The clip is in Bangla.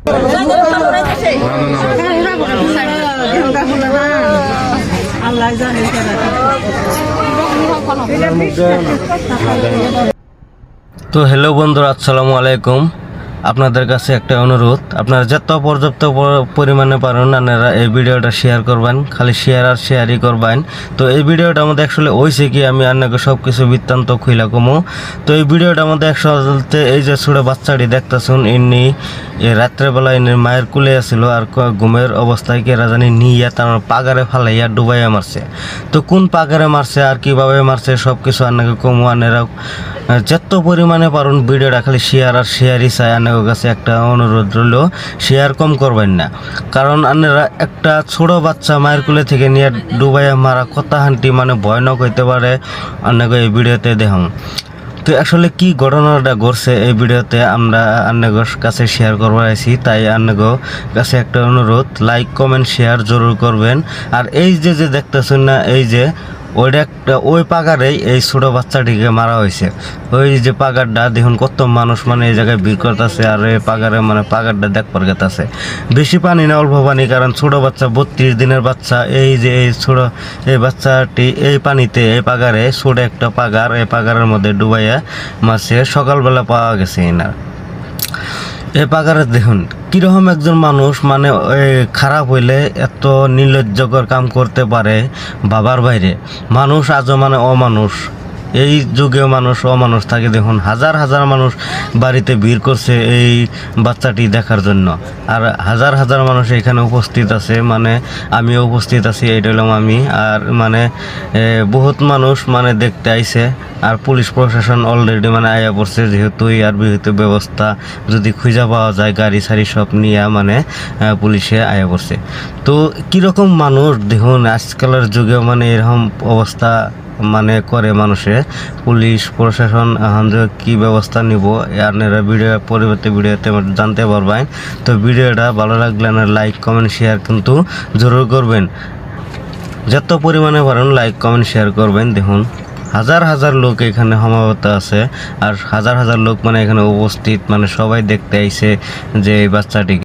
তো হ্যালো বন্ধুরা, আসসালামু আলাইকুম। আপনাদের কাছে একটা অনুরোধ, আপনারা যত পর্যাপ্ত পরিমাণে পারেন আপনারা এই ভিডিওটা শেয়ার করবেন, খালি শেয়ার আর শেয়ারই করবেন। তো এই ভিডিওটা আমাদের অ্যাকচুয়ালি হয়েছে কি, আমি আপনাকে সব কিছু বৃত্তান্ত খুইলা কমো। তো এই ভিডিওটা আমাদের একসাথে এই যে ছোটো বাচ্চাটি দেখতেছুন, ইনি রাত্রেবেলা ইনি মায়ের কুলে আসছিল আর ঘুমের অবস্থায় কেরা জানি নিয়ে তার পাগারে ফালাইয়া ডুবাইয়া মারছে। তো কোন পাগারে মারছে আর কিভাবে মারছে সব কিছু আপনাকে কমো। আনেরা যত পরিমাণে পারুন ভিডিওটা খালি শেয়ার আর শেয়ারই চাই। আপনার কাছে একটা অনুরোধ রইল, শেয়ার কম করবেন না, কারণ আপনারা একটা ছোট বাচ্চা মায়ের কুলে থেকে নিয়ে ডুবাইয়া মারা কথা হান্টি মানে ভয়ানক হইতে পারে। আপনাকে এই ভিডিওতে দেখুন তো আসলে কি ঘটনাটা ঘটছে এই ভিডিওতে আমরা আপনাদের কাছে শেয়ার করবার আছি। তাই আপনাদের কাছে একটা অনুরোধ, লাইক কমেন্ট শেয়ার জরুর করবেন। আর এই যে দেখতেছেন না, এই যে ওইটা একটা ওই পাগারেই এই ছোটো বাচ্চাটিকে মারা হয়েছে। ওই যে পাগারটা দেখুন কত মানুষ মানে এই জায়গায় ভিড় করতেছে, আর এই পাগারে মানে পাগারটা দেখবার গেতেছে। বেশি পানি না, অল্প পানি, কারণ ছোটো বাচ্চা 32 দিনের বাচ্চা। এই যে এই ছোটো এই বাচ্চাটি এই পানিতে এই পাগারে ছোটো একটা পাগার, এই পাগারের মধ্যে ডুবাইয়া মাছে সকালবেলা পাওয়া গেছে। এনার এই পাগারে দেখুন কীরকম একজন মানুষ মানে খারাপ হইলে এত নির্লজ্জকর কাম করতে পারে। বাবার বাইরে মানুষ আজও মানে অমানুষ। এই যুগেও মানুষ অমানুষ থাকে। দেখুন হাজার হাজার মানুষ বাড়িতে ভিড় করছে এই বাচ্চাটি দেখার জন্য, আর হাজার হাজার মানুষ এখানে উপস্থিত আছে, মানে আমিও উপস্থিত আছি, এইটা হলাম আমি। আর মানে বহুত মানুষ মানে দেখতে আইছে, আর পুলিশ প্রশাসন অলরেডি মানে আয়া পড়ছে, যেহেতু আর বিহিত ব্যবস্থা যদি খুঁজা পাওয়া যায় গাড়ি সারি সব নিয়ে মানে পুলিশে আয়া পড়ছে। তো কীরকম মানুষ দেখুন আজকালের যুগে মানে এরকম অবস্থা মানে করে মানুষে। পুলিশ প্রশাসন এখন যে কী ব্যবস্থা নিব আপনারা ভিডিও পরবর্তী ভিডিওতে জানতে পারবেন। তো ভিডিওটা ভালো লাগলে লাইক কমেন্ট শেয়ার কিন্তু জরুর করবেন, যত পরিমাণে পারেন লাইক কমেন্ট শেয়ার করবেন। দেখুন হাজার হাজার লোক এখানে সমাবেত আছে, আর হাজার হাজার লোক মানে এখানে উপস্থিত, মানে সবাই দেখতে আইছে যে এই বাচ্চাটিকে